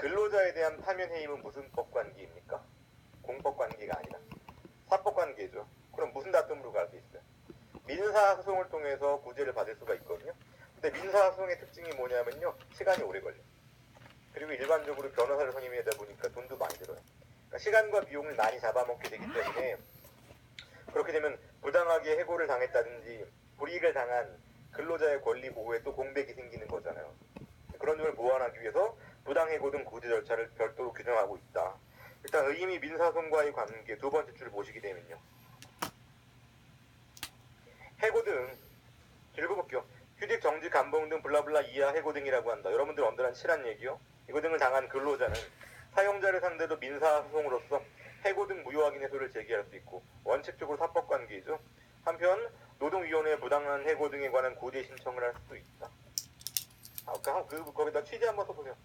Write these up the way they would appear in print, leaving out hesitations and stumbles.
근로자에 대한 파면 해임은 무슨 법 관계입니까? 공법 관계가 아니라 사법 관계죠. 그럼 무슨 다툼으로 갈 수 있어요? 민사소송을 통해서 구제를 받을 수가 있거든요. 근데 민사소송의 특징이 뭐냐면요, 시간이 오래 걸려. 그리고 일반적으로 변호사를 선임하다 보니까 돈도 많이 들어요. 그러니까 시간과 비용을 많이 잡아먹게 되기 때문에 그렇게 되면 부당하게 해고를 당했다든지 불이익을 당한 근로자의 권리 보호에 또 공백이 생기는 거잖아요. 그런 점을 보완하기 위해서 부당해고 등 구제 절차를 별도로 규정하고 있다. 일단 의임이 민사소송과의 관계 두 번째 줄 보시게 되면요, 해고 등 읽어볼게요. 휴직, 정직, 감봉 등 블라블라 이하 해고 등이라고 한다. 여러분들 언더란 칠한 얘기요. 이거 등을 당한 근로자는 사용자를 상대로 민사소송으로서 해고 등 무효확인 해소를 제기할 수 있고 원칙적으로 사법관계이죠. 한편 노동위원회에 부당한 해고 등에 관한 구제 신청을 할 수도 있다. 거기다 취재 한번 써보세요.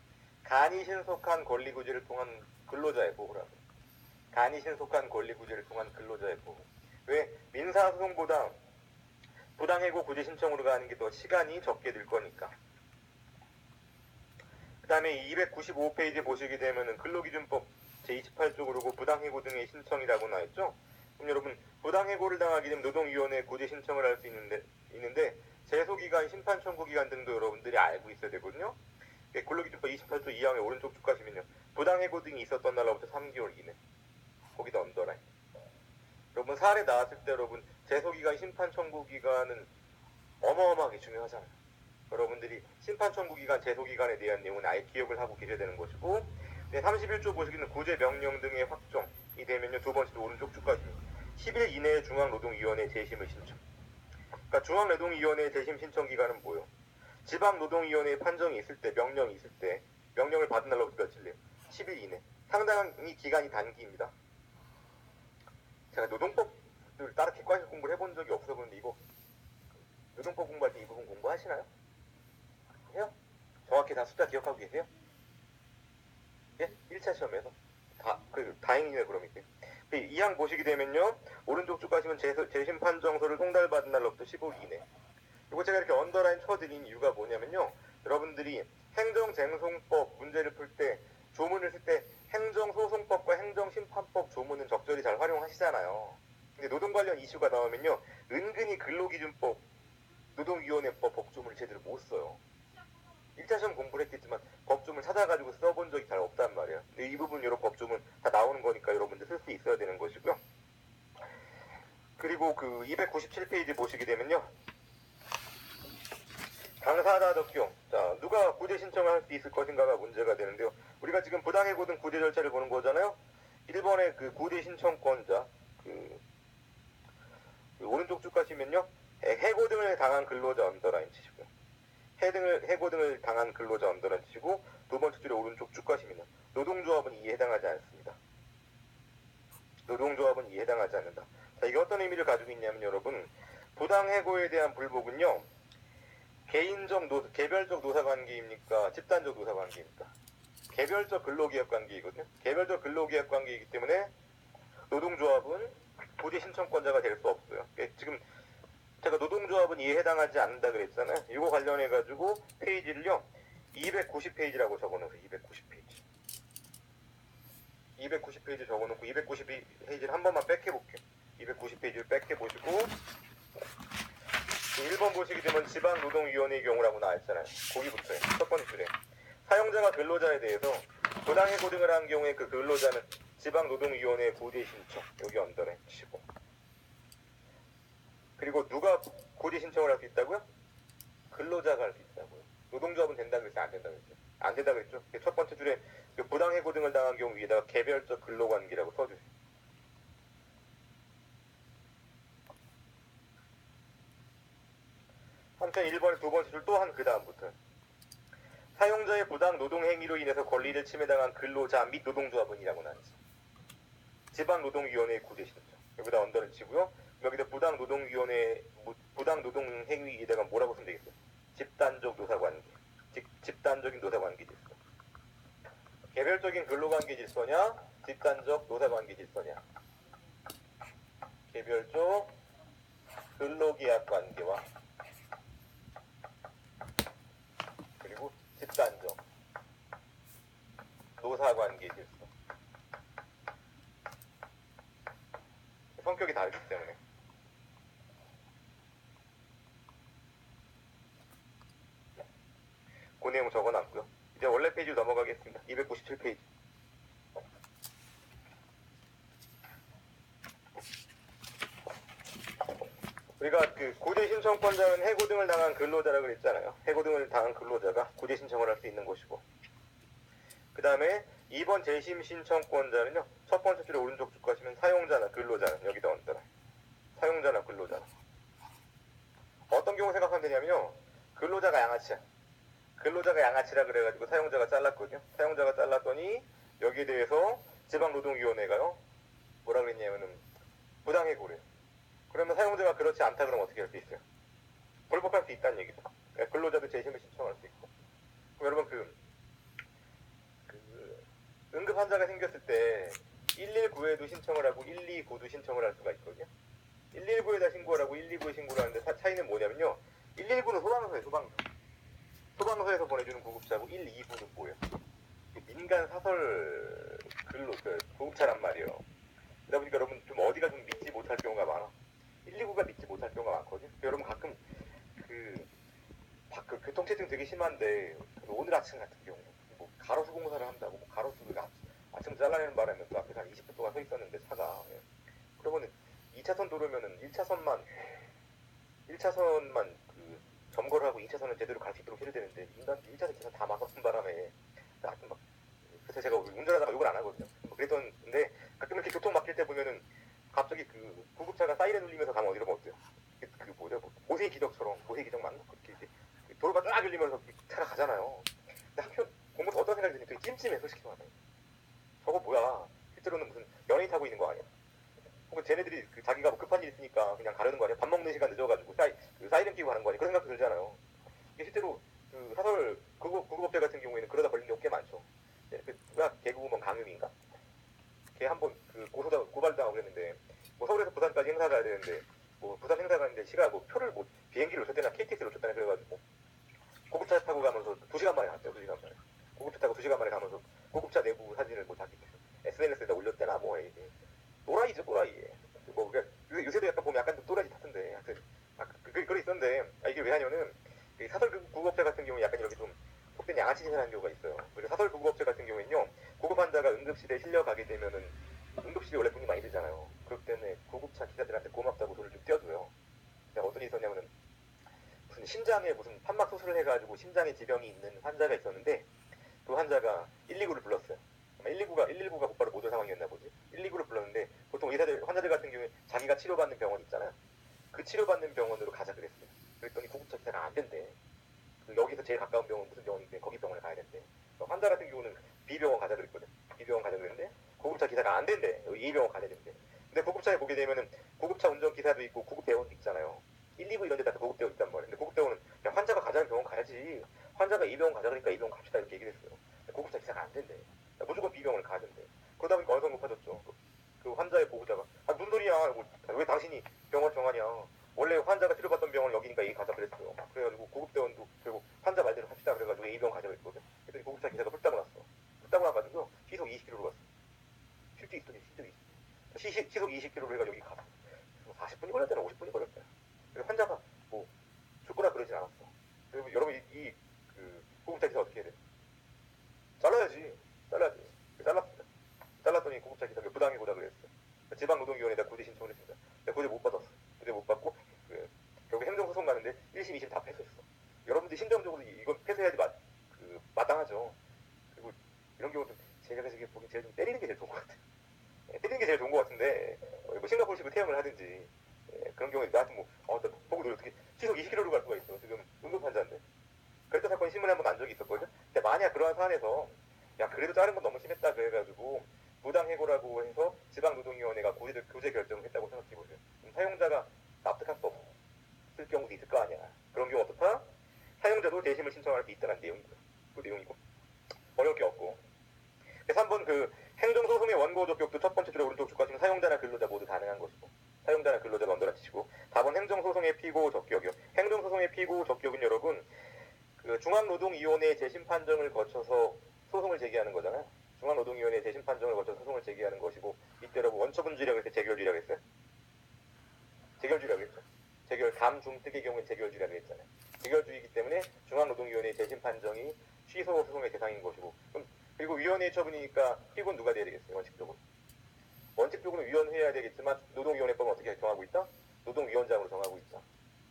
간이 신속한 권리구제를 통한 근로자의 보호라고. 간이 신속한 권리구제를 통한 근로자의 보호. 왜? 민사소송보다 부당해고 구제 신청으로 가는 게 더 시간이 적게 들 거니까. 그 다음에 295페이지 보시게 되면은 근로기준법 제28쪽으로 부당해고 등의 신청이라고 나와있죠. 그럼 여러분, 부당해고를 당하게 되면 노동위원회에 구제 신청을 할 수 있는데 제소기간, 심판청구기간 등도 여러분들이 알고 있어야 되거든요. 근로기준법 28조 2항의 오른쪽 쭉 가시면요, 부당해고 등이 있었던 날로부터 3개월 이내. 거기다 언더라인. 여러분, 사례 나왔을 때 여러분, 제소기간, 심판청구기간은 어마어마하게 중요하잖아요. 여러분들이 심판청구기간, 제소기간에 대한 내용은 아예 기억을 하고 계셔야 되는 것이고, 31조 보시기는 구제명령 등의 확정이 되면요, 두 번째로 오른쪽 쭉 가시면 10일 이내에 중앙노동위원회 재심을 신청. 그러니까 중앙노동위원회 재심 신청 기간은 뭐예요? 지방노동위원회 판정이 있을 때, 명령이 있을 때, 명령을 받은 날로부터 며칠래요? 10일 이내. 상당히 기간이 단기입니다. 제가 노동법을 따로 객관식 공부를 해본 적이 없어 그런데 이거 노동법 공부할 때 이 부분 공부하시나요? 해요? 정확히 다 숫자 기억하고 계세요? 예? 1차 시험에서? 다행이네 그럼 이게. 이 항 보시게 되면요, 오른쪽 쭉 가시면 재심 판정서를 송달받은 날로부터 15일 이내. 이거 제가 이렇게 언더라인 쳐드린 이유가 뭐냐면요, 여러분들이 행정쟁송법 문제를 풀 때 조문을 쓸 때 행정소송법과 행정심판법 조문은 적절히 잘 활용하시잖아요. 근데 노동 관련 이슈가 나오면요, 은근히 근로기준법, 노동위원회법 법조문을 제대로 못 써요. 1차 시험 공부를 했겠지만 법조문 찾아가지고 써본 적이 잘 없단 말이에요. 근데 이 부분 이런 법조문 다 나오는 거니까 여러분들 쓸 수 있어야 되는 것이고요. 그리고 그 297페이지 보시게 되면요, 당사자 적용. 자, 누가 구제 신청을 할 수 있을 것인가가 문제가 되는데요. 우리가 지금 부당해고 등 구제 절차를 보는 거잖아요. 1번의 그 구제 신청권자, 그 오른쪽 쭉 가시면요, 해고 등을 당한 근로자 언더라인 치시고요. 해고 등을 당한 근로자 언더라인 치시고, 두 번째 줄에 오른쪽 쭉 가시면요, 노동조합은 이에 해당하지 않습니다. 노동조합은 이에 해당하지 않는다. 자, 이게 어떤 의미를 가지고 있냐면 여러분, 부당해고에 대한 불복은요, 개별적 노사관계입니까? 집단적 노사관계입니까? 개별적 근로계약관계이거든요. 개별적 근로계약관계이기 때문에 노동조합은 구제 신청권자가 될 수 없어요. 지금 제가 노동조합은 이에 해당하지 않는다 그랬잖아요. 이거 관련해가지고 페이지를요, 290페이지라고 적어놓으세요. 290페이지. 290페이지 적어놓고 290페이지를 한 번만 빽해볼게요. 290페이지를 빽해보시고 1번 보시게 되면 지방노동위원회의 경우라고 나와있잖아요. 거기부터요. 첫 번째 줄에 사용자가 근로자에 대해서 부당해고 등을 한 경우에 그 근로자는 지방노동위원회에 구제 신청, 여기 언더에 치고, 그리고 누가 구제 신청을 할 수 있다고요? 근로자가 할 수 있다고요. 노동조합은 된다고 했어요? 안 된다고 했어요? 안 된다고 했죠? 첫 번째 줄에 그 부당해고 등을 당한 경우 위에다가 개별적 근로관계라고 써주세요. 한편 1번의 두 번째 줄 또한 그 다음부터 사용자의 부당 노동 행위로 인해서 권리를 침해당한 근로자 및 노동조합은이라고 나왔죠. 지방노동위원회의 구제 신청. 여기다 언더를 치고요. 여기다 부당 노동 행위에다가 뭐라고 쓰면 되겠어요? 집단적 노사관계. 집단적인 노사관계 질서. 개별적인 근로관계 질서냐, 집단적 노사관계 질서냐. 개별적 근로계약 관계와 그리고 집단적 사과관계 질서. 성격이 다르기 때문에. 그 내용 적어놨고요. 이제 원래 페이지로 넘어가겠습니다. 297페이지. 우리가 그 구제 신청권자는 해고등을 당한 근로자라고 그랬잖아요. 해고등을 당한 근로자가 구제 신청을 할 수 있는 것이고, 그 다음에 2번 재심 신청권자는요, 첫 번째 줄에 오른쪽 줄 가시면 사용자나 근로자는 여기다 얹어라. 사용자나 근로자는 어떤 경우 생각하면 되냐면요, 근로자가 양아치야. 근로자가 양아치라 그래가지고 사용자가 잘랐거든요. 사용자가 잘랐더니 여기에 대해서 지방노동위원회가요, 뭐라 그랬냐면은 부당해고래요. 그러면 사용자가 그렇지 않다 그러면 어떻게 할 수 있어요? 불법할 수 있다는 얘기죠. 그러니까 근로자도 재심을 신청할 수 있고. 그럼 여러분 응급 환자가 생겼을 때 119에도 신청을 하고 129도 신청을 할 수가 있거든요. 119에다 신고를 하고 129에 신고를 하는데 차이는 뭐냐면요, 119는 소방서예요. 소방서에서 보내주는 구급차고 129는 뭐예요? 민간 사설 구급차란 말이에요. 그러다 보니까 여러분 좀 어디가 좀 믿지 못할 경우가 많아. 119가 믿지 못할 경우가 많거든요. 여러분 가끔 교통체증 되게 심한데 오늘 아침 같은 경우 뭐 가로수 공사를 한다고 뭐 가로수를 아침 잘라내는 바람에 또 앞에 한 20분 동안 서 있었는데 차가, 그러면은 2차선 도로면은 1차선만 점거를 하고 2차선은 제대로 갈 수 있도록 해야 되는데 인간 1차선, 2차선 다 막아픈 바람에 하여튼 막, 그래서 제가 운전하다가 욕을 안 하거든요. 뭐 그랬던데 가끔 이렇게 교통 막힐 때 보면은 갑자기 그 구급차가 사이렌 울리면서 가면 어디로 어때요? 모세의 기적처럼, 모세의 기적 맞나? 그렇게 도로가 쫙 열리면서 차가 가잖아요. 근데 한편 보면서 어떤 생각이 드니까 찜찜해, 솔직히 말하면. 저거 뭐야? 실제로는 무슨 연예인 타고 있는 거 아니야? 혹은 쟤네들이 자기가 뭐 급한 일 있으니까 그냥 가려는 거 아니야? 밥 먹는 시간 늦어가지고 사이렌 끼고 가는 거 아니야? 그런 생각도 들잖아요. 이게 실제로 사설 구급업체 같은 경우에는 그러다 걸린 경우 꽤 많죠. 누가 개그우먼 강유미인가? 걔 한번 고발당하고 그랬는데, 뭐 서울에서 부산까지 행사 가야 되는데, 뭐 부산 행사 가는데 표를 비행기를 놓쳤대나 KTX를 놓쳤다나 그래가지고 고급차 타고 가면서 2시간 만에 갔대요. 2시간 만에. 고급차 타고 2시간 만에 가면서 고급차 내부 사진을 자기 SNS에다 올렸대나 뭐 이게 또라이죠, 또라이. 요새도 약간 보면 약간 좀 또라이 같은데, 하여튼 그런 있었는데, 이게 왜 하냐면은 사설 구급업체 같은 경우는 약간 이렇게 좀 속된 양아치 짓을 하는 경우가 있어요. 그리고 사설 구급업체 같은 경우에는요, 구급 환자가 응급실에 실려가게 되면은 응급실에 원래 돈이 많이 들잖아요. 그렇기 때문에 구급차 기사들한테 고맙다고 돈을 좀 떼어줘요. 내가 어떤 일이 있었냐면은 무슨 심장에 무슨 판막 수술을 해가지고 심장에 지병이 있는 환자가 있었는데, 그 환자가 119를 불렀어요. 119가 곧바로 못 올 상황이었나 보지. 119를 불렀는데 보통 환자들 같은 경우에 자기가 치료받는 병원 있잖아요. 그 치료받는 병원으로 가자 그랬어요. 그랬더니 구급차 기사가 안 된대. 여기서 제일 가까운 병원 무슨 병원인데 거기 병원에 가야 된대. 환자 같은 경우는 B병원 가자 그랬거든. B병원 가자 그랬는데 구급차 기사가 안 된대. 여기 A병원 가야 된대. 근데 구급차에 보게 되면은 구급차 운전기사도 있고 구급대원도 있잖아요. 119 이런 데다 구급대원 있단 말이야. 근데 구급대원은 야, 환자가 가자는 병원 가야지. 환자가 A병원 가자 그러니까 A병원 갑시다 이렇게 얘기를 했어요. 구급차 기사가 안 된대. 무조건 B병원을 가야 된대. 그러다 보니까 어느 정도 높아졌죠. 그 환자의 보호자가 무슨 소리야. 왜 당신이 병원 정하냐. 원래 환자가 치료받던 병원 여기니까 A 가자 그랬어요. 그래가지고 구급대원도 결국 환자 말대로 합시다 그래가지고 A병원 가자 그랬거든. 그랬더니 구급차 기사가 뿔따고 났어. 뿔따고 나가지고 시속 20km로 갔어. 실제 있더니 시속 20km로 해가 여기 갔어. 40분이 걸렸잖아. 50분이 걸렸잖아. 그래서 환자가 뭐 죽거나 그러진 않았어. 그리고 여러분 구급차 기사 어떻게 해야 돼? 잘라야지. 잘랐습니다. 잘랐더니 구급차 기사가 부당해고다 그랬어요. 지방노동위원회에다 구제 신청을 했습니다. 구제 못 받았어. 구제 못 받고 결국 행정소송 가는데 1심, 2심 다 패소했어. 여러분들이 심정적으로 이건 패소해야지 마땅하죠. 그리고 이런 경우는 제가 보기 제일 좀 때리는 게 제일 좋은 것 같아요. 때리는 게 제일 좋은 것 같은데 뭐 싱가포르식으로 태형을 하든지 그런 경우에 나한테 보고 너 어떻게 시속 20km로 갈 수가 있어. 지금 응급 환자인데. 그랬던 사건이 신문에 한번 난 적이 있었거든요. 근데 만약 그러한 사안에서 야 그래도 자른 건 너무 심했다 그래가지고 부당해고라고 해서 지방노동위원회가 교제 결정을 했다고 생각해보세요. 사용자가 납득할 수 없을 경우도 있을 거 아니야. 그런 경우 어떻다? 사용자도 재심을 신청할 수 있다는 내용이고요. 그 내용이고 어려울 게 없고. 그래서 한번 행정소송의 원고 적격도 첫 번째 줄에 오른쪽 줄까지는 사용자나 근로자 모두 가능한 것이고, 사용자나 근로자를 언더라 치시고, 답은 행정소송의 피고 적격이요. 행정소송의 피고 적격은 여러분 중앙노동위원회의 재심 판정을 거쳐서 소송을 제기하는 거잖아요. 중앙노동위원회 재심 판정을 거쳐 소송을 제기하는 것이고, 이때라고 원처분주의라고 해서 재결주의라고 했어요. 재결주의라고 했죠. 재결 감중특의 경우에 재결주의라고 했잖아요. 재결주의이기 때문에 중앙노동위원회 재심 판정이 취소 소송의 대상인 것이고, 그리고 위원회 처분이니까 피고는 누가 돼야 되겠어요? 원칙적으로. 원칙적으로 위원회여야 되겠지만 노동위원회법은 어떻게 정하고 있다? 노동위원장으로 정하고 있다.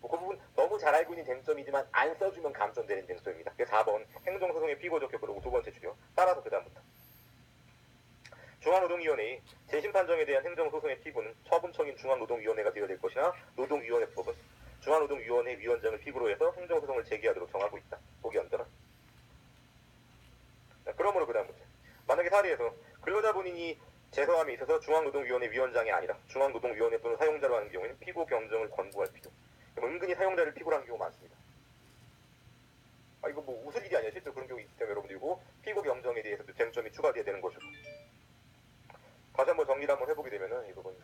그 부분 너무 잘 알고 있는 쟁점이지만 안 써주면 감점되는 쟁점입니다. 그래서 4번 행정소송의 피고적 효과로 두 번째 주요. 따라서 그 다음부터 중앙노동위원회의 재심 판정에 대한 행정소송의 피고는 처분청인 중앙노동위원회가 되어야 될 것이나 노동위원회법은 중앙노동위원회 위원장을 피고로 해서 행정소송을 제기하도록 정하고 있다. 보기 언더나. 그러므로 그 다음 문제. 만약에 사례에서 근로자 본인이 제소함에 있어서 중앙노동위원회 위원장이 아니라 중앙노동위원회 또는 사용자로 하는 경우에는 피고 경정을 권고할 필요. 은근히 사용자를 피고로 하는 경우가 많습니다. 이거 뭐 웃을 일이 아니에요. 실제로 그런 경우 있기 때문에 여러분들이고 피고 경정에 대해서도 쟁점이 추가돼야 되는 것이고. 다시 한번 정리를 한번 해보게 되면은 이 부분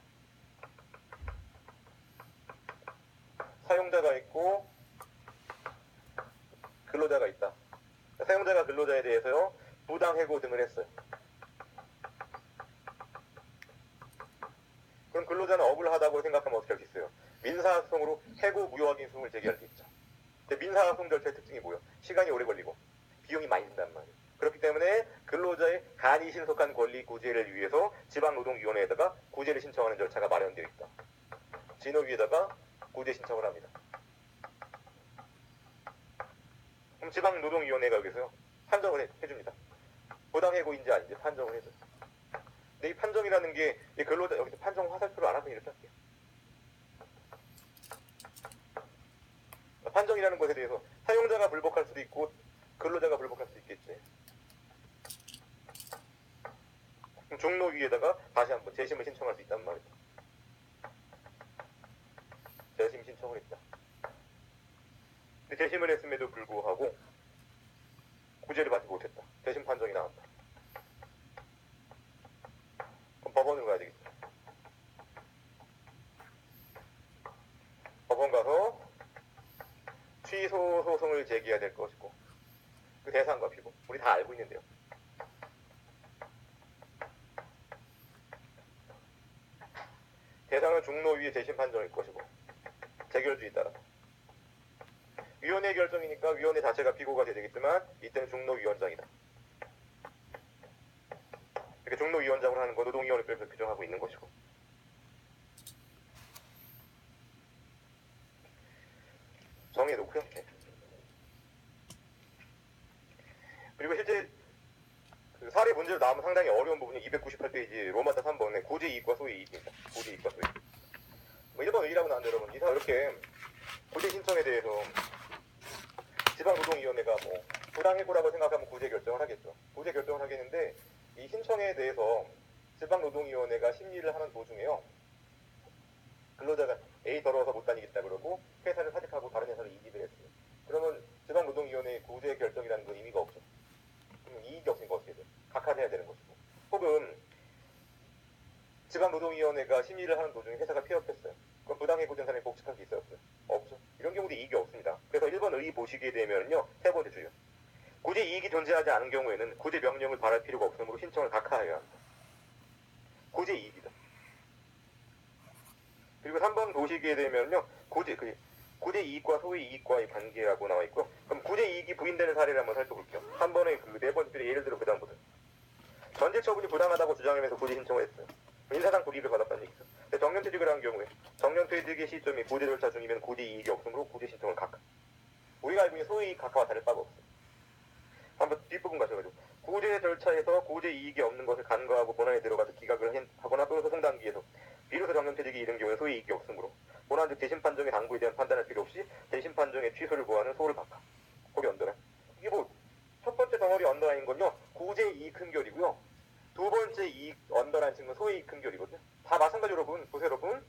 사용자가 있고 근로자가 있다. 사용자가 근로자에 대해서요 부당 해고 등을 했어요. 그럼 근로자는 억울하다고 생각하면 어떻게 할 수 있어요? 민사소송으로 해고 무효확인 소송을 제기할 수 있죠. 근데 민사소송 절차의 특징이 뭐예요? 시간이 오래 걸리고 비용이 많이 든단 말이에요. 그렇기 때문에 근로자의 간이 신속한 권리 구제를 위해서 지방노동위원회에다가 구제를 신청하는 절차가 마련되어 있다. 진노위에다가 구제 신청을 합니다. 그럼 지방노동위원회가 여기서 판정을 해줍니다. 부당해고인지 아닌지 판정을 해줘요. 근데 이 판정이라는 게 이 근로자 여기서 판정 화살표를 안 하면 이렇게 할게요. 판정이라는 것에 대해서 사용자가 불복할 수도 있고 근로자가 불복할 수도 있겠지. 그럼 중노위에다가 다시 한번 재심을 신청할 수 있단 말이죠. 재심 신청을 했다. 근데 재심을 했음에도 불구하고 구제를 받지 못했다. 재심 판정이 나왔다. 그럼 법원으로 가야 되겠죠. 법원 가서 취소 소송을 제기해야 될 것이고 그 대상과 피고 우리 다 알고 있는데요. 대상은 중노위의 재심 판정일 것이고 재결주에 따라 위원회 결정이니까 위원회 자체가 피고가 돼야 되겠지만 이때는 중노위원장이다. 이렇게 중노위원장으로 하는 거 노동위원회법에서 규정하고 있는 것이고 정해놓고요. 그리고 실제 그 사례 문제로 나오면 상당히 어려운 부분이 298페이지 로마타 3번의 구제이익과 소이익입니다. 구제이익과 소이익. 뭐 1번 의의라고 나왔는데 여러분 이렇게 구제 신청에 대해서 지방노동위원회가 뭐 부당해고라고 생각하면 구제 결정을 하겠죠. 구제 결정을 하겠는데 이 신청에 대해서 지방노동위원회가 심리를 하는 도중에요. 근로자가 A 더러워서 못 다니겠다 그러고 회사를 사직하고 다른 회사로 이직을 했어요. 그러면 지방노동위원회의 구제 결정이라는 건 의미가 없죠. 그럼 이익이 없으니까 어떻게 돼요? 각하해야 되는 것이고. 혹은 지방노동위원회가 심의를 하는 도중에 회사가 폐업했어요. 그럼 부당해고된 사람이 복직할 수 있었어요? 없죠. 이런 경우도 이익이 없습니다. 그래서 1번 의의 보시게 되면요. 세 번째 주요. 구제 이익이 존재하지 않은 경우에는 구제 명령을 바랄 필요가 없으므로 신청을 각하해야 합니다. 구제 이익이다. 그리고 3번 보시게 되면요. 구제 이익과 소위 이익과의 관계라고 나와 있고 그럼 구제 이익이 부인되는 사례를 한번 살펴볼게요. 3번의 그 네 번째 예를 들어 그 다음부터 전제 처분이 부당하다고 주장하면서 구제 신청을 했어요. 인사상 불이익을 받았다는 얘기죠. 정년퇴직을 한 경우에 정년퇴직의 시점이 구제 절차 중이면 구제 이익이 없으므로 구제 신청을 각하. 우리가 알고 있는 소위 이익 각하와 다를 바가 없어요. 한번 뒷부분 가셔가지고 구제 절차에서 구제 이익이 없는 것을 간과하고 본안에 들어가서 기각을 하거나 또는 소송 단계에서 비로소 정년퇴직이 이른 경우에 소위 이익이 없으므로 본안 즉 재심 판정의 당부에 대한 판단할 필요 없이 재심 판정의 취소를 구하는 소를 각하. 거기 언더라인. 이게 뭐 첫 번째 덩어리 언더라인 건요 구제 이익 큰결이고요. 두 번째 이익 언더라인 측은 소위 이익 큰결이거든요. 다 마찬가지 여러분 보세요 여러분.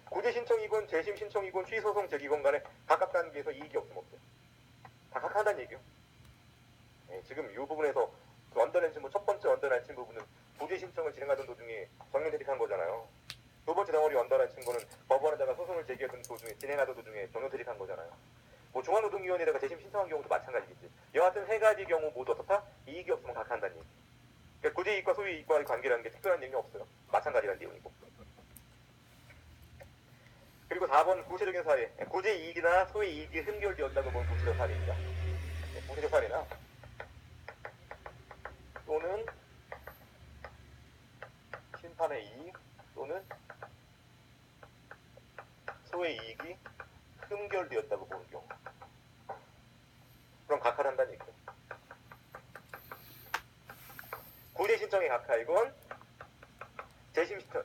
구제 신청이건 재심 신청이건 취소송 제기건 간에 각각 단계에서 이익이 없으면 없어요. 다 각하한다는 얘기예요. 네, 지금 이 부분에서 그 언더라인 친 첫 번째 언더라인 친 부분은 구제 신청을 진행하던 도중에 정년퇴직한 거잖아요. 두 번째 덩어리 언더라인 친 거는 법원에다가 소송을 제기하던 도중에 진행하던 도중에 정년퇴직한 거잖아요. 뭐 중앙노동위원회에다가 재심 신청한 경우도 마찬가지겠지. 여하튼 세 가지 경우 모두 어떻다? 이익이 없으면 각하한다는 얘기. 그러니까 구제 이익과 소위 소이익과의 관계라는 게 특별한 내용이 없어요. 마찬가지라는 내용이고. 그리고 4번 구체적인 사례. 구제 이익이나 소의 이익이 흠결되었다고 보는 구체적 사례입니다. 구체적 사례나 또는 심판의 이익 또는 소의 이익이 흠결되었다고 보는 경우. 그럼 각하를 한다는 얘기죠. 구제 신청의 각하이건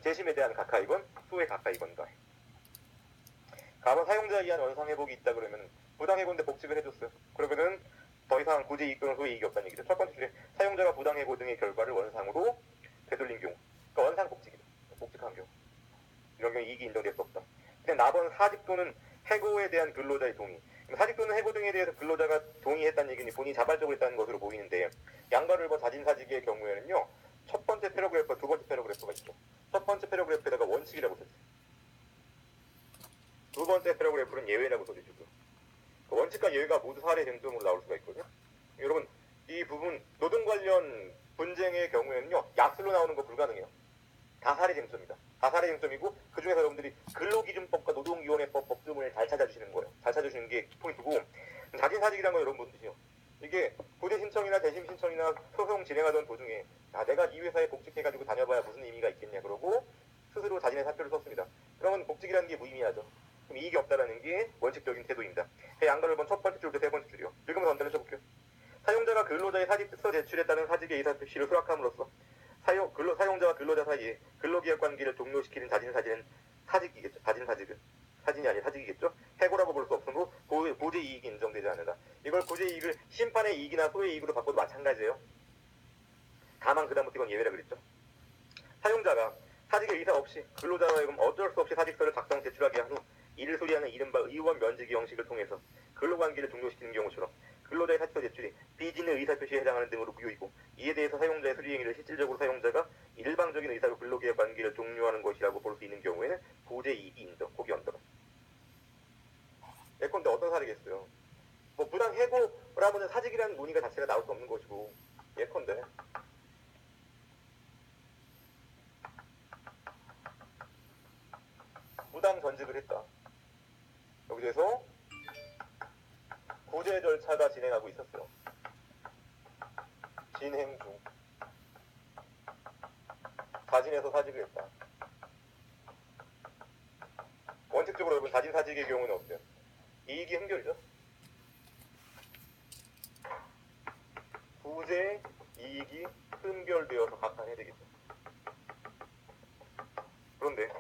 재심에 대한 각하이건 소의 각하이건가. 가만 사용자에 의한 원상회복이 있다 그러면 부당해고인데 복직을 해줬어요. 그러면은 더 이상 구제 이익 또는 소의 이익이 없다는 얘기죠. 첫 번째 줄에 사용자가 부당해고 등의 결과를 원상으로 되돌린 경우. 그러니까 원상 복직이죠. 복직한 경우. 이런 경우 이익이 인정될 수 없다. 근데 나번 사직 또는 해고에 대한 근로자의 동의. 사직 또는 해고 등에 대해서 근로자가 동의했다는 얘기는 본인이 자발적으로 했다는 것으로 보이는데 양가를 번 자진사직의 경우에는요. 첫 번째 패러그래프, 두 번째 패러그래프가 있죠. 첫 번째 패러그래프에다가 원칙이라고 써있어요. 두 번째 패러그래프는 예외라고 써주시고요. 그 원칙과 예외가 모두 사례 쟁점으로 나올 수가 있거든요. 여러분 이 부분 노동 관련 분쟁의 경우에는요. 약술로 나오는 거 불가능해요. 다 사례 쟁점이다. 다 사례 쟁점이고 그 중에서 여러분들이 근로기준법과 노동위원회법 법조문을 잘 찾아주시는 거예요. 잘 찾아주시는 게 포인트고 자진사직이라는 건 여러분 뭔 뜻이요? 이게 구제 신청이나 재심 신청이나 소송 진행하던 도중에 내가 이 회사에 복직해가지고 다녀봐야 무슨 의미가 있겠냐 그러고 스스로 자진의 사표를 썼습니다. 그러면 복직이라는 게 무의미하죠. 그럼 이익이 없다라는 게 원칙적인 태도입니다. 양가를 본 첫 번째 줄부터 세 번째 줄이요. 읽으면서 언제를 쳐볼게요. 사용자가 근로자의 사직서 제출에 따른 사직의 의사표시를 수락함으로써 사용자와 근로자 사이에 근로계약 관계를 종료시키는 자진사직은 사직이겠죠. 자진사직은 사진이 아니라 사직이겠죠. 해고라고 볼 수 없으므로 구제 이익이 인정되지 않는다. 이걸 구제 이익을 심판의 이익이나 소의 이익으로 바꿔도 마찬가지예요. 다만 그다음부터 이건 예외라 그랬죠. 사용자가 사직의 의사 없이 근로자와 하여금 어쩔 수 없이 사직서를 작성 제출하게 한 후 이를 소리하는 이른바 의원 면직의 형식을 통해서 근로관계를 종료시키는 경우처럼 근로자의 사직서 제출이 비진의 의사표시에 해당하는 등으로 무효이고 이에 대해서 사용자의 수리행위를 실질적으로 사용자가 일방적인 의사로 근로계약 관계를 종료하는 것이라고 볼 수 있는 경우에는 구제 이익이 인정. 고기 언더가. 예컨대 어떤 사례겠어요. 뭐 부당 해고라면 사직이라는 논의가 자체가 나올 수 없는 것이고 예컨대 부당 전직을 했다. 여기서 구제 절차가 진행하고 있었어요. 진행 중. 자진해서 사직을 했다. 원칙적으로 여러분 자진사직의 경우는 어때요? 이익이 흠결이죠. 구제 이익이 흠결되어서 각하해야 되겠죠. 그런데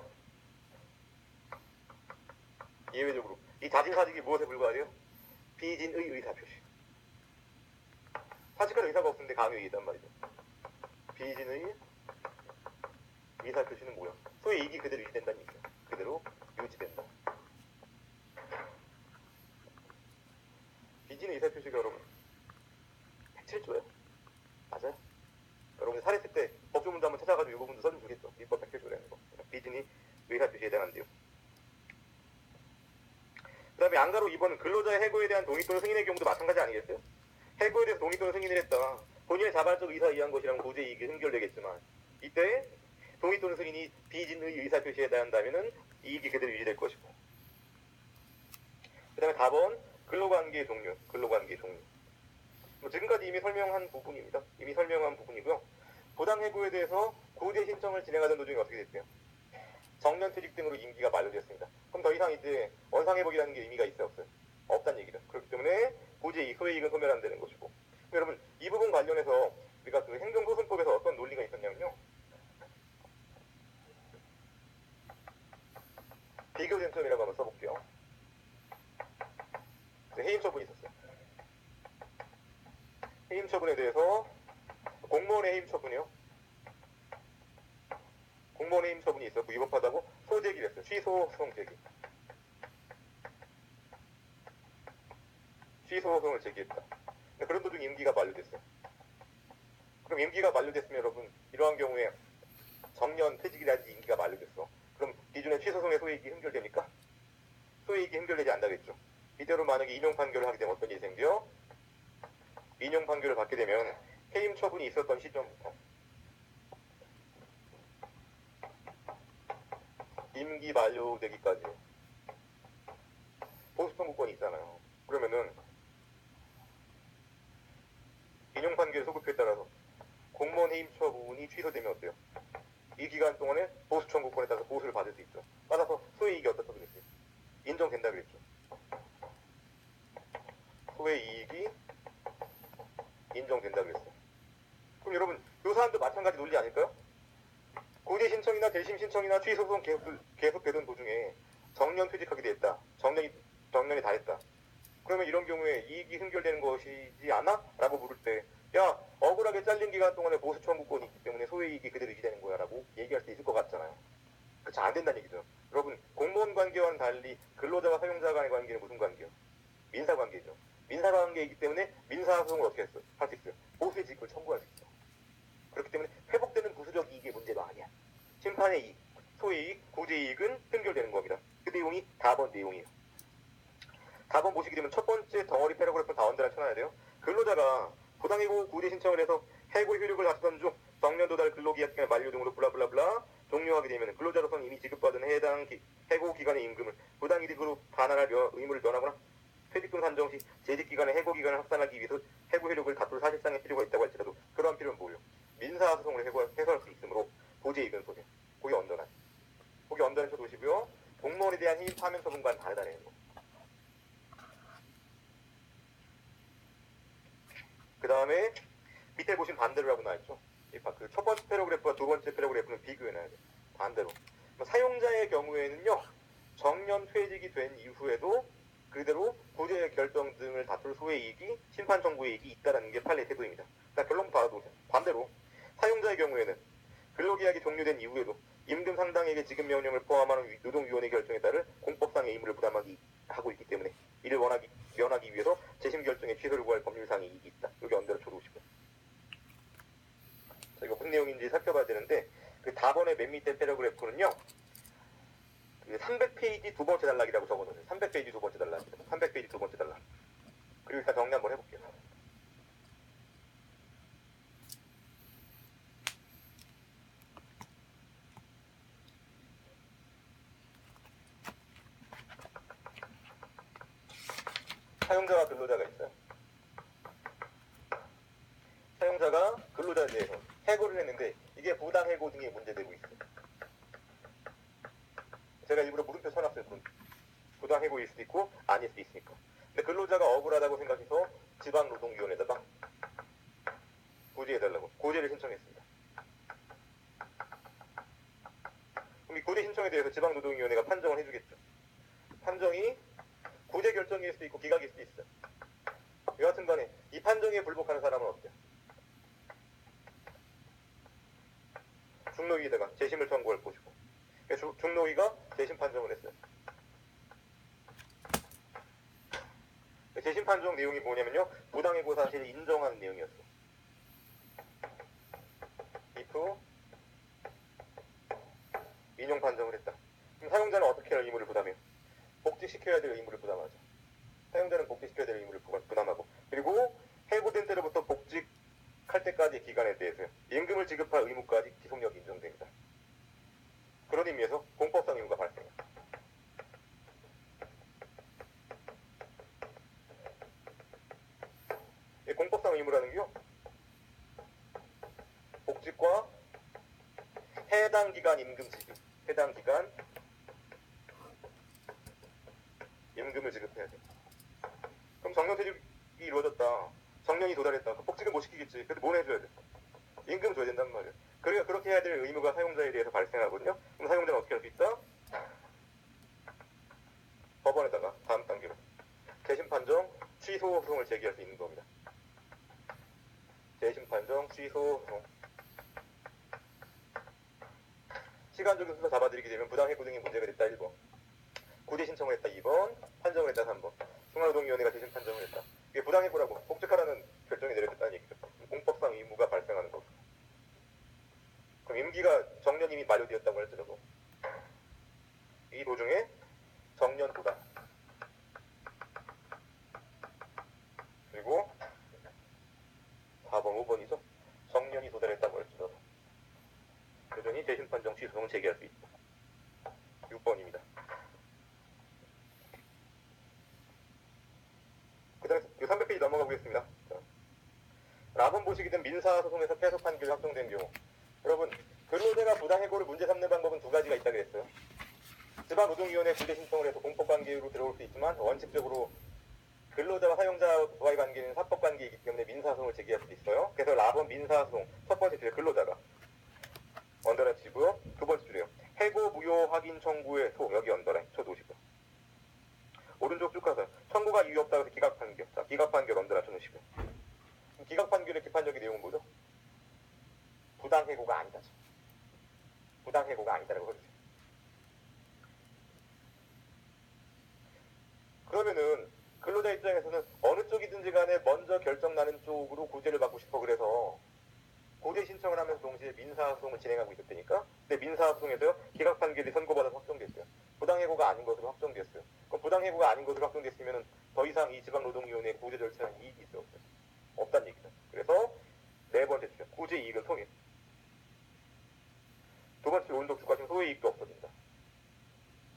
예외적으로 이 자진사직이 무엇에 불과해요? 비진의 의사표시. 사직할 의사가 없는데 강요에 있단 말이죠. 비진의 의사표시는 뭐야? 소의 이익이 그대로 유지된다는 얘기죠. 그대로 유지된다. 비진의 의사표시가 여러분 107조예요. 맞아요? 여러분 사례했을 때 법조문도 한번 찾아가지고 이 부분도 써주겠죠. 민법 107조라는 거. 비진의 의사표시에 해당한대요. 그 다음에 양가로 2번은 근로자의 해고에 대한 동의 또는 승인의 경우도 마찬가지 아니겠어요? 해고에 대해서 동의 또는 승인을 했다. 본인의 자발적 의사에 의한 것이라면 구제 이익이 흠결되겠지만 이때 동의 또는 승인이 비진의 의사표시에 해당한다면 이익이 그대로 유지될 것이고 그 다음에 4번 근로관계 종료. 근로관계 종료. 지금까지 이미 설명한 부분입니다. 이미 설명한 부분이고요. 부당해고에 대해서 구제 신청을 진행하던 도중에 어떻게 됐대요? 정년퇴직 등으로 임기가 만료됐습니다. 그럼 더 이상 이제 원상회복이라는 게 의미가 있어요? 없어요? 없다는 얘기죠. 그렇기 때문에 구제 이익, 소의 이익은 소멸한다는 것이고 여러분 이 부분 관련해서 우리가 그 행정소송법에서 어떤 논리가 있었냐면요. 비교 쟁점이라고 한번 써볼게요. 해임 처분이 있었어요. 해임 처분에 대해서 공무원의 해임 처분이요. 공무원의 해임 처분이 있었고 위법하다고 소제기를 했어요. 취소 소송 제기. 취소 소송을 제기했다. 그런 도중 임기가 만료됐어요. 그럼 임기가 만료됐으면 여러분 이러한 경우에 정년 퇴직이라든지 임기가 만료됐어. 그럼 기존의 취소송의 소이익이 흠결됩니까? 소이익이 흠결되지 않다겠죠. 이대로 만약에 인용 판결을 하게 되면 어떤 일이 생겨? 인용 판결을 받게 되면 해임 처분이 있었던 시점부터 임기 만료되기까지 보수 청구권이 있잖아요. 그러면은 인용판결 소급표에 따라서 공무원 해임 처분이 취소되면 어때요? 이 기간 동안에 보수 청구권에 따라서 보수를 받을 수 있죠. 따라서 소의 이익이 어떻다 그랬어요? 인정된다 그랬죠. 소의 이익이 인정된다 그랬어요. 그럼 여러분 이 사람도 마찬가지 논리 아닐까요? 고지 신청이나 재심 신청이나 취소 소송 계속되던 도중에 정년 퇴직하게 됐다. 정년이 다 했다. 그러면 이런 경우에 이익이 흥결되는 것이지 않아? 라고 물을 때, 야, 억울하게 잘린 기간 동안에 보수 청구권이 있기 때문에 소의 이익이 그대로 유지되는 거야 라고 얘기할 수 있을 것 같잖아요. 그렇지, 안 된다는 얘기죠. 여러분, 공무원 관계와는 달리 근로자와 사용자 간의 관계는 무슨 관계요? 민사 관계죠. 민사 관계이기 때문에 민사 소송을 어떻게 할 수 있어요? 보수의 지급을 청구할 수 있어. 그렇기 때문에 회복되는 부수적 이익의 문제가 아니야. 심판의 이익, 소의 이익, 구제 이익은 흥결되는 겁니다. 그 내용이 4번 내용이에요. 4번 보시게 되면 첫 번째 덩어리 패러그래프 다운드라 쳐놔야 돼요. 근로자가 부당해고 구제 신청을 해서 해고 효력을 다투던 중 정년 도달 근로계약 기간 만료 등으로 블라블라블라 종료하게 되면 근로자로서는 이미 지급받은 해당 해고 기간의 임금을 부당이득으로 반환할 의무를 면하거나 퇴직금 산정 시 재직 기간의 해고 기간을 확산하기 위해서 해고 효력을 다툴 사실상의 필요가 있다고 할지라도 그러한 필요는 뭐예요? 민사 소송을 해소할 수 있으므로 구제 이익은 소재. 고기 언더란. 고기 언더란 쳐두시고요. 공무원에 대한 해임 파면 처분과는 다르다는 거. 그 다음에 밑에 보신 반대로라고 나와있죠. 그 첫 번째 패러그래프와 두 번째 패러그래프는 비교해놔야 돼요. 반대로. 사용자의 경우에는요. 정년 퇴직이 된 이후에도 그대로 구제 결정 등을 다툴 소의 이익이 심판 청구의 이익이 있다는 게 판례 태도입니다. 결론부터 알아두세요. 반대로 사용자의 경우에는 근로계약이 종료된 이후에도 임금 상당액의 지급 명령을 포함하는 노동위원회 결정에 따른 공법상의 의무를 부담하기 하고 있기 때문에 이를 면하기 위해서 재심 결정의 취소를 구할 법률상의 이익이 있다. 여기 언더로 쳐놓으시고. 자, 이거 무슨 내용인지 살펴봐야 되는데 그 4번의 맨 밑에 패러그래프는요. 그 300페이지 두 번째 단락이라고 적어놓으세요. 300페이지 두 번째 단락. 300페이지 두 번째 단락. 그리고 일단 정리 한번 해볼게요. 사용자와 근로자가 있어요. 사용자가 근로자에 대해서 해고를 했는데 이게 부당해고 등의 문제되고 있어요. 제가 일부러 물음표 쳐놨어요. 부당해고일 수도 있고 아닐 수도 있으니까. 근데 근로자가 억울하다고 생각해서 지방노동위원회에다가 구제해달라고 고제를 신청했습니다. 그럼 이 고제 신청에 대해서 지방노동위원회가 판정을 해주겠죠. 판정이 구제 결정일 수도 있고 기각일 수도 있어요. 여하튼 간에 이 판정에 불복하는 사람은 어때요? 중노위에다가 재심을 청구할 것이고 중노위가 재심 판정을 했어요. 재심 판정 내용이 뭐냐면요. 부당해고 사실을 인정하는 내용이었어요. if 인용 판정을 했다. 그럼 사용자는 어떻게 할 의무를 부담해요? 복직시켜야 될 의무를 부담하죠. 사용자는 복직시켜야 될 의무를 부담하고 그리고 해고된 때로부터 복직할 때까지의 기간에 대해서 임금을 지급할 의무까지 기속력이 인정됩니다. 그런 의미에서 공법상 의무가 발생해요. 공법상 의무라는 게요. 복직과 해당 기간 임금 지급, 해당 기간 임금을 지급해야 돼. 그럼 정년 퇴직이 이루어졌다. 정년이 도달했다. 복직은 못 시키겠지. 근데 뭘 해줘야 돼? 임금 줘야 된단 말이야. 그러니까 그렇게 해야 될 의무가 사용자에 대해서 발생하거든요. 그럼 사용자는 어떻게 할 수 있다? 법원에다가 다음 단계로 재심 판정 취소 소송을 제기할 수 있는 겁니다. 재심 판정 취소 소송. 시간적인 순서 잡아드리게 되면 부당해고 등의 문제가 됐다 1번. 구제 신청을 했다 2번. 판정을 했다 3번. 중앙노동위원회가 재심 판정을 했다. 이게 부당해고라고 복직하라는 결정이 내려졌다는 얘기죠. 공법상 의무가 발생하는 거죠. 그럼 임기가 정년 이미 만료되었다고 할지라도 이 도중에 정년 도달 그리고 4번 5번이죠. 정년이 도달했다고 할지라도 여전히 재심 판정 취소송을 제기할 수 있다. 이 220번입니다. 그 다음에 300페이지 넘어가 보겠습니다. 라본 보시기 등 민사소송에서 패소 판결이 확정된 경우, 여러분 근로자가 부당해고를 문제 삼는 방법은 두 가지가 있다 그랬어요. 지방노동위원회 구제 신청을 해서 공법관계로 들어올 수 있지만 원칙적으로 근로자와 사용자와의 관계는 사법관계이기 때문에 민사소송을 제기할 수도 있어요. 그래서 라본 민사소송 첫 번째 줄에 근로자가 언더라인 치고요. 두 번째 줄에요. 해고 무효 확인 청구의 소, 여기 언더라인 쳐놓으시고요. 오른쪽 쭉 가서 청구가 이유 없다고 해서 기각 판결. 자, 기각 판결 언더라인 쳐놓으시고요. 기각 판결의 기판적인 내용은 뭐죠? 부당해고가 아니다. 부당해고가 아니다라고 해주세요. 그러면은 근로자 입장에서는 어느 쪽이든지 간에 먼저 결정나는 쪽으로 구제를 받고 싶어 그래서 구제 신청을 하면서 동시에 민사소송을 진행하고 있었다니까. 근데 민사소송에서요 기각 판결이 선고받아서 확정됐어요. 부당해고가 아닌 것으로 확정됐어요. 그럼 부당해고가 아닌 것으로 확정됐으면 더 이상 이 지방노동위원회 구제 절차는 이익이 있어요? 없다는 얘기죠. 그래서 네 번째 주죠. 구제 이익은 통일. 두 번째 오른쪽 주가심 소의 이익도 없어진다.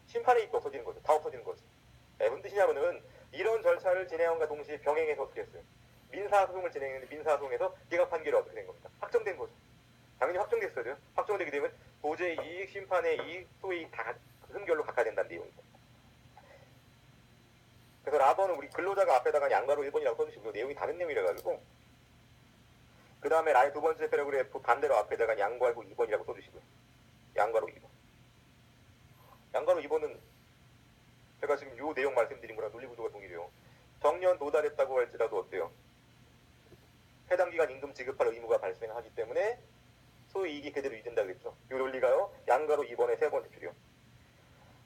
심판의 이익도 없어지는 거죠. 다 없어지는 거죠. 무슨 뜻이냐면은 이런 절차를 진행함과 동시에 병행해서 어떻게 했어요? 민사소송을 진행했는데 민사소송에서 기각 판결이 어떻게 된 겁니까? 확정된 거죠. 당연히 확정됐어요. 확정되게 되면 구제 이익, 심판의 이익, 소의 이익 다 흥결로 갚아야 된다는 내용이죠. 그래서 라번은 우리 근로자가 앞에다가 양가로 1번이라고 써주시고 내용이 다른 내용이라 가지고 그 다음에 라인 두 번째 패러그래프 반대로 앞에다가 양가로 2번이라고 써주시고요. 양가로 2번. 양가로 2번은 제가 지금 요 내용 말씀드린 거랑 논리구조가 동일해요. 정년 도달했다고 할지라도 어때요? 해당 기간 임금 지급할 의무가 발생하기 때문에 소의 이익이 그대로 유지된다 그랬죠. 이 논리가요. 양가로 2번의 세 번째 줄이요.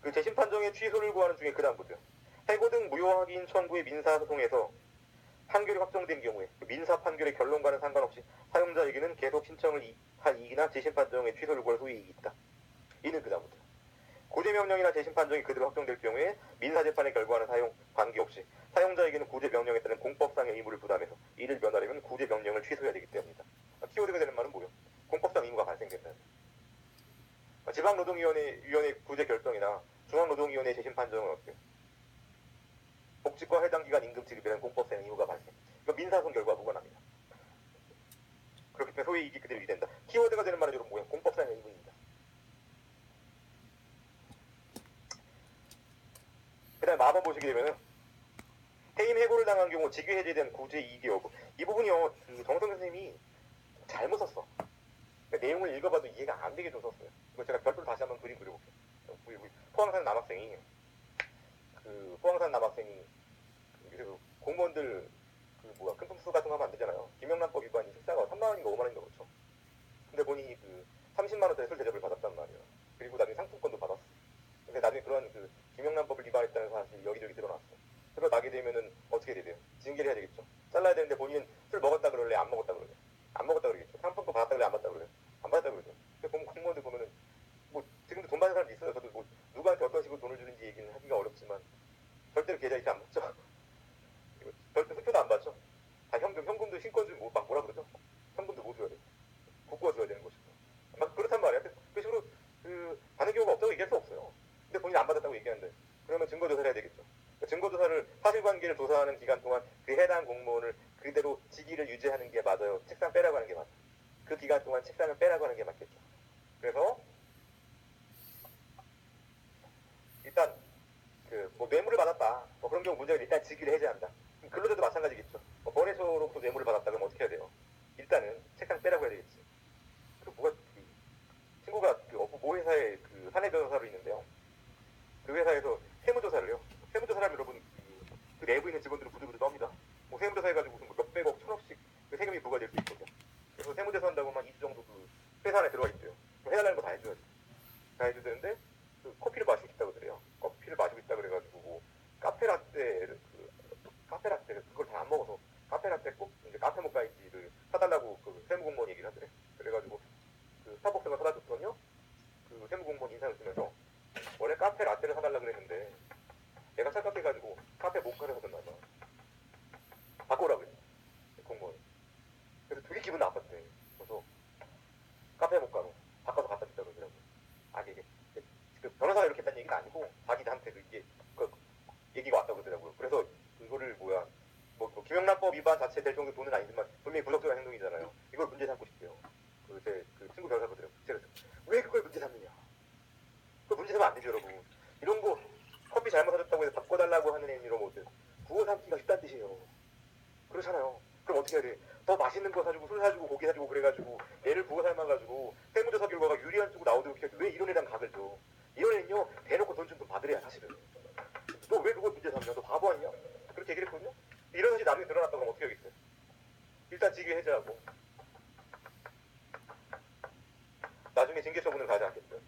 그 재심 판정의 취소를 구하는 중에 그 다음부터요. 해고 등 무효 확인 청구의 민사소송에서 판결이 확정된 경우에 그 민사 판결의 결론과는 상관없이 사용자에게는 계속 신청을 할 이익이나 재심 판정의 취소를 구할 소의 이익이 있다. 이는 그 다음부터. 구제 명령이나 재심 판정이 그대로 확정될 경우에 민사재판의 결과와는 사용 관계없이 사용자에게는 구제 명령에 따른 공법상의 의무를 부담해서 이를 면하려면 구제 명령을 취소해야 되기 때문이다. 키워드가 되는 말은 뭐예요? 공법상 의무가 발생된다. 지방노동위원회 구제 결정이나 중앙노동위원회 재심 판정은 어때요? 복직과 해당 기간 임금 지급에 대한 공법상 의무가 발생. 이거 민사소송 결과와 무관합니다. 그렇기 때문에 소의 이익이 그대로 유지된다. 키워드가 되는 말은 이런 뭐예요? 공법상의 의무입니다. 그 다음에 마법 보시게 되면은 해임 해고를 당한 경우 직위 해제에 대한 구제 이익의 여부. 이 부분이요. 그 정성 선생님이 잘못 썼어. 그러니까 내용을 읽어봐도 이해가 안 되게 좀 썼어요. 이거 제가 별도로 다시 한번 그림 그려볼게요. 우리 포항산 남학생이 요새 그 공무원들 큰 품수 같은 거 하면 안 되잖아요. 김영란법 위반 식사가 3만 원인가 5만 원인가 그렇죠. 근데 본인이 30만 원짜리 술 대접을 받았단 말이에요. 그리고 나중에 상품권도 받았어. 근데 나중에 그런 김영란법을 위반했다는 사실이 여기저기 드러났어. 그래서 나게 되면은 어떻게 돼야 돼요? 징계를 해야 되겠죠. 잘라야 되는데 본인은 술 먹었다 그럴래? 안 먹었다 그럴래? 안 먹었다 그러겠죠. 상품권 받았다 그래? 안 받았다 그래? 안 받았다 그러죠. 근데 공무원들 보면은 지금도 돈 받는 사람도 있어요. 저도 누구한테 어떤 식으로 돈을 주는지 얘기는 하기가 어렵지만 절대로 계좌 이체 안 먹죠. 절대 수표도 안 받죠. 다 현금도 신권 주면 막 뭐라 그러죠? 현금도 못 줘야 돼. 국고가 줘야 되는 것이고. 막 그렇단 말이야. 그 식으로 받는 경우가 없다고 얘기할 수 없어요. 근데 본인이 안 받았다고 얘기하는데 그러면 증거조사를 해야 되겠죠. 증거조사를 사실관계를 조사하는 기간 동안 그 해당 공무원을 그대로 직위를 유지하는 게 맞아요. 책상 빼라고 하는 게 맞아요. 그 기간 동안 책상을 빼라고 하는 게 맞겠죠. 그래서 일단 뇌물을 받았다. 그런 경우 문제는 일단 직위를 해제한다. 근로자도 마찬가지겠죠. 번외소로부터 뇌물을 받았다 그러면 어떻게 해야 돼요? 일단은 책상 빼라고 해야 되겠지. 친구가 모 회사에 사내 변호사로 있는데요. 그 회사에서 세무조사를 해요. 세무조사라면 여러분 그 내부에 있는 직원들을 부들부들 떠옵니다. 세무조사 해가지고 무슨 몇백억, 천억씩 세금이 부과될 수 있거든요. 그래서 세무조사 한다고만 2주 정도 회사 안에 들어가 있대요. 해달라는 거 다 해줘야지. 다 해줘야 되는데 커피를 마시고 싶다고 그래요. 커피를 마시고 싶다 그래가지고 카페라떼를 그걸 잘 안 먹어서 카페라떼 꼭 이제 카페 모카이지를 사달라고 세무공무원 얘기를 하더래. 그래가지고 스타벅스가 사다 줬더니요. 세무공무원 인상을 쓰면서 원래 카페 라떼를 사달라 그랬는데 내가 착각해가지고 카페 모카를 사줬나 봐. 바꿔라 그랬어. 공무원이. 그래서 되게 기분 나빴대. 그래서 카페 모카로 바꿔서 갖다 줬다 그러더라고. 이게 변호사가 이렇게 했다는 얘기는 형량법 위반 자체 될 정도 돈은 아니지만 분명히 부적절한 행동이잖아요. 이걸 문제 삼고 싶대요. 그 친구 변호사거든요. 그래서 왜 그걸 문제 삼느냐? 그걸 문제 삼으면 안 되죠, 여러분. 이런 거 커피 잘못 사줬다고 해서 바꿔달라고 하는 애는 이런 것들 부어 삼기가 쉽다는 뜻이에요. 그렇잖아요. 그럼 어떻게 해야 돼? 더 맛있는 거 사주고 술 사주고 고기 사주고 그래가지고 얘를 부어 삶아가지고 세무조사 결과가 유리한 쪽으로 나오도록 왜 이런 애랑 각을 줘? 이런 애는요 대놓고 돈 좀 돈 받으래야 사실은. 너 왜 그걸 문제 삼냐? 너 바보 아니냐? 그렇게 얘기를 했거든요. 이런 것이 나중에 드러났다고 하면 어떻게 하겠어요? 일단 징계 해제하고 나중에 징계 처분을 가지 않겠어요?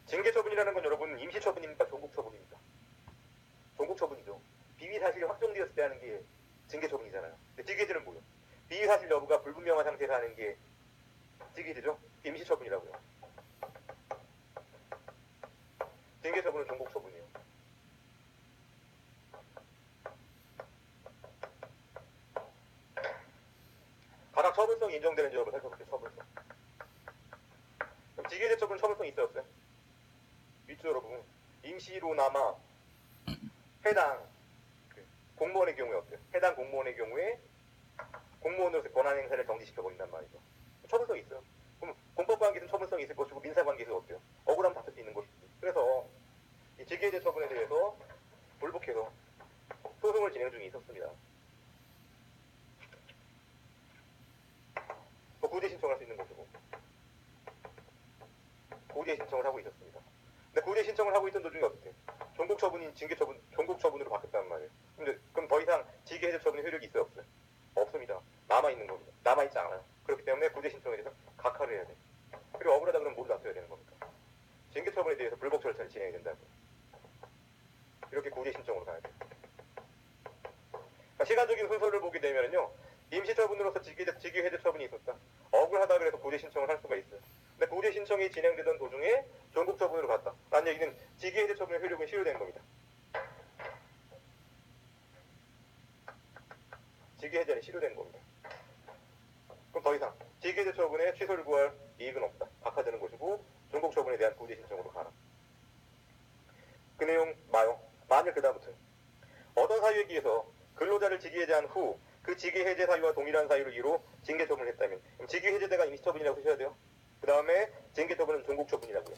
징계 처분이라는 건 여러분 임시 처분입니까? 종국 처분입니까? 종국 처분이죠. 비위 사실이 확정되었을 때 하는 게 징계 처분이잖아요. 근데 징계제는 뭐예요? 비위 사실 여부가 불분명한 상태에서 하는 게 징계제죠. 임시 처분이라고요. 징계 처분은 종국 처분이에요. 가장 처분성이 인정되는지 여러분 살펴볼게요. 처분성. 그럼 징계제 처분 처분성이 있어요, 없어요? 있죠, 여러분. 임시로나마 해당 공무원의 경우에 어때요? 해당 공무원의 경우에 공무원으로서 권한 행사를 정지시켜버린단 말이죠. 처분성이 있어요. 그럼 공법관계에서는 처분성이 있을 것이고 민사관계에서 어때요? 억울하면 다툴 수 있는 것이지. 그래서 이 직계제 처분에 대해서 불복해서 소송을 진행 중에 있었습니다. 구제 신청할 수 있는 것이고 구제 신청을 하고 있었습니다. 근데 구제 신청을 하고 있던 도중에 어떻게? 종국 처분인 징계 처분, 종국 처분으로 바뀌었단 말이에요. 근데 그럼 더 이상 징계 해제 처분의 효력이 있어요, 없어요? 없습니다. 남아있는 겁니다. 남아있지 않아요. 그렇기 때문에 구제 신청에 대해서 각하를 해야 돼. 그리고 억울하다 그러면 모두 놔둬야 되는 겁니까? 징계 처분에 대해서 불복 절차를 진행해야 된다고요. 이렇게 구제 신청으로 가야 돼요. 그러니까 시간적인 순서를 보게 되면요, 임시 처분으로서 징계 해제 처분이 있었다. 억울하다 그래서 구제 신청을 할 수가 있어요. 근데 구제 신청이 진행되던 도중에 종국 처분으로 갔다. 라는 얘기는 징계 해제 처분의 효력은 실효된 겁니다. 징계 해제는 실효된 겁니다. 그럼 더 이상 징계 해제 처분에 취소를 구할 이익은 없다. 각하되는 것이고 종국 처분에 대한 구제 신청으로 가라. 그 내용 마요. 만일 그다음부터 어떤 사유에 기해서 근로자를 직위 해제한 후 그 직위 해제 사유와 동일한 사유를 이유로 징계 처분을 했다면 직위 해제대가 임시 처분이라고 쓰셔야 돼요. 그 다음에 징계 처분은 종국 처분이라고요.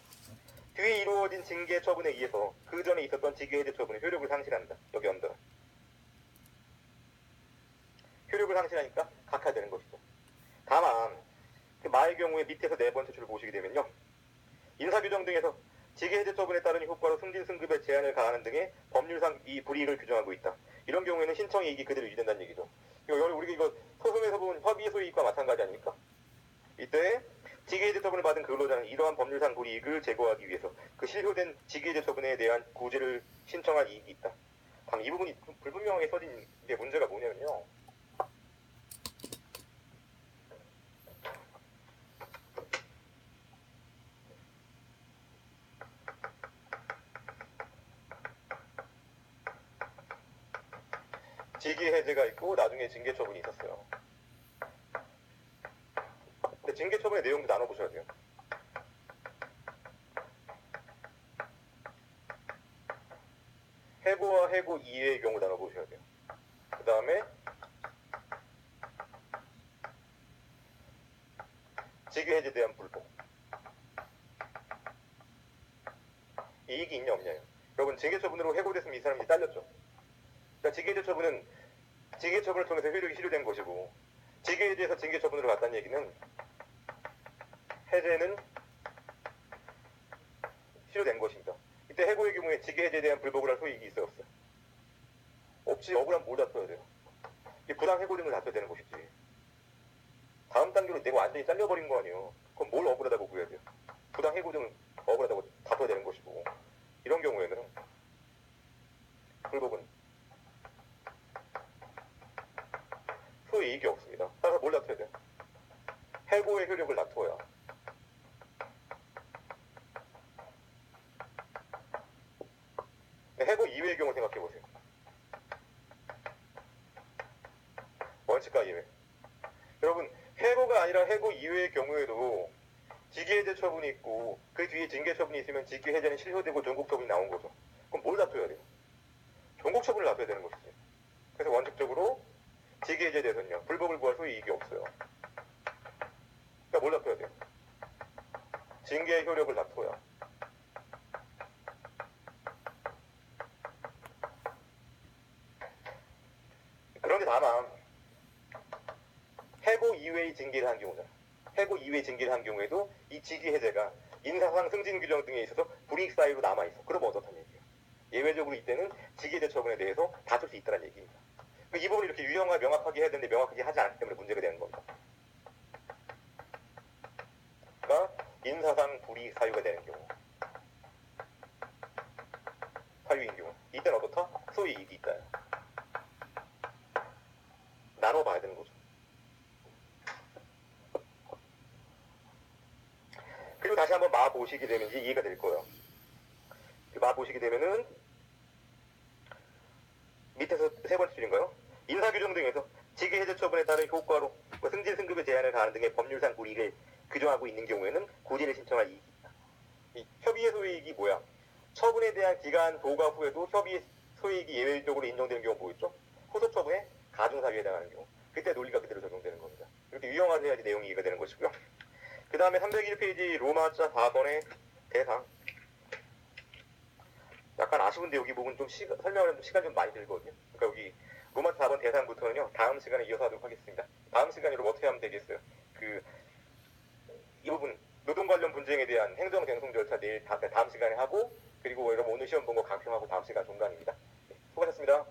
뒤에 이루어진 징계 처분에 의해서 그 전에 있었던 직위 해제 처분의 효력을 상실한다. 여기 언더. 효력을 상실하니까 각하되는 것이죠. 다만 그 마의 경우에 밑에서 네 번째 줄을 보시게 되면요. 인사규정 등에서 직위 해제 처분에 따른 효과로 승진 승급의 제한을 가하는 등의 법률상 이 불이익을 규정하고 있다. 이런 경우에는 신청 이익이 그대로 유지된다는 얘기죠. 우리가 이거 소송에서 본 협의 소이익과 마찬가지 아닙니까? 이때 직위 해제 처분을 받은 근로자는 이러한 법률상 불이익을 제거하기 위해서 그 실효된 직위 해제 처분에 대한 구제를 신청할 이익이 있다. 이 부분이 좀 불분명하게 써진 게 문제가 뭐냐면요. 직위 해제가 있고 나중에 징계 처분이 있었어요. 근데 징계 처분의 내용도 나눠보셔야 돼요. 해고와 해고 이외의 경우 나눠보셔야 돼요. 그 다음에 직위 해제에 대한 불복. 이익이 있냐 없냐요. 여러분 징계 처분으로 해고됐으면 이 사람이 잘렸죠. 그러니까 직위 해제 처분은 징계 처분을 통해서 효력이 실효된 것이고 직위 해제에서 징계 처분으로 갔다는 얘기는 해제는 실효된 것입니다. 이때 해고의 경우에 직위 해제에 대한 불복을 할 소익이 있어요 없어요? 없지. 억울하면 뭘 다퉈야 돼요? 이 부당 해고 등을 다퉈야 되는 것이지. 다음 단계로 내가 완전히 잘려버린 거 아니에요. 그럼 뭘 억울하다고 구해야 돼요? 부당 해고 등을 억울하다고 다퉈야 되는 것이고 이런 경우에는 불복은 소이익이 없습니다. 따라서 뭘 다퉈야 돼요? 해고의 효력을 다투어야. 해고 이외의 경우 생각해보세요. 원칙과 이외. 여러분 해고가 아니라 해고 이외의 경우에도 직위 해제 처분이 있고 그 뒤에 징계 처분이 있으면 직위 해제는 실효되고 종국 처분이 나온 거죠. 그럼 뭘 다투어야 돼요? 종국 처분을 납해야 되는 것이지. 그래서 원칙적으로 직위해제에 대해서는요, 불법을 구할 소위 이익이 없어요. 그러니까 뭘 납해야 돼요? 징계의 효력을 납둬야. 그런데 다만 해고 이외의 징계를 한 경우는, 해고 이외의 징계를 한 경우에도 이 직위해제가 인사상 승진 규정 등에 있어서 불이익 사유로 남아있어. 그러면 어떻다는 얘기예요? 예외적으로 이때는 직위해제 처분에 대해서 다툴 수 있다는 얘기입니다. 이 부분을 이렇게 유형화 명확하게 해야 되는데 명확하게 하지 않기 때문에 문제가 되는 겁니다. 그러니까 인사상 불이익 사유가 되는 경우, 사유인 경우, 이때는 어떻다? 소위 이익이 있다. 나눠봐야 되는 거죠. 그리고 다시 한번 마 보시게 되면 이제 이해가 될 거예요. 마 보시게 되면은 밑에서 세 번째 줄인가요? 인사규정 등에서 직위해제 처분에 따른 효과로 승진 승급의 제한을 가하는 등의 법률상 불이익을 규정하고 있는 경우에는 구제를 신청할 이익이 있다. 이 협의의 소이익이 뭐야? 처분에 대한 기간 도가 후에도 협의의 소이익이 예외적으로 인정되는 경우 뭐였죠? 후속 처분에 가중사유에 해당하는 경우. 그때 논리가 그대로 적용되는 겁니다. 이렇게 유형화를 해야지 내용이 이해가 되는 것이고요. 그 다음에 301페이지 로마자 4번의 대상. 약간 아쉬운데 여기 부분 좀 설명하려면 시간이 좀 많이 들거든요. 그러니까 여기 로마자 4번 대상부터는요, 다음 시간에 이어서 하도록 하겠습니다. 다음 시간에 여러분 어떻게 하면 되겠어요? 이 부분, 노동 관련 분쟁에 대한 행정 쟁송 절차 내일 다음 시간에 하고, 그리고 여러분 오늘 시험 본 거 강평하고 다음 시간 종강입니다. 수고하셨습니다.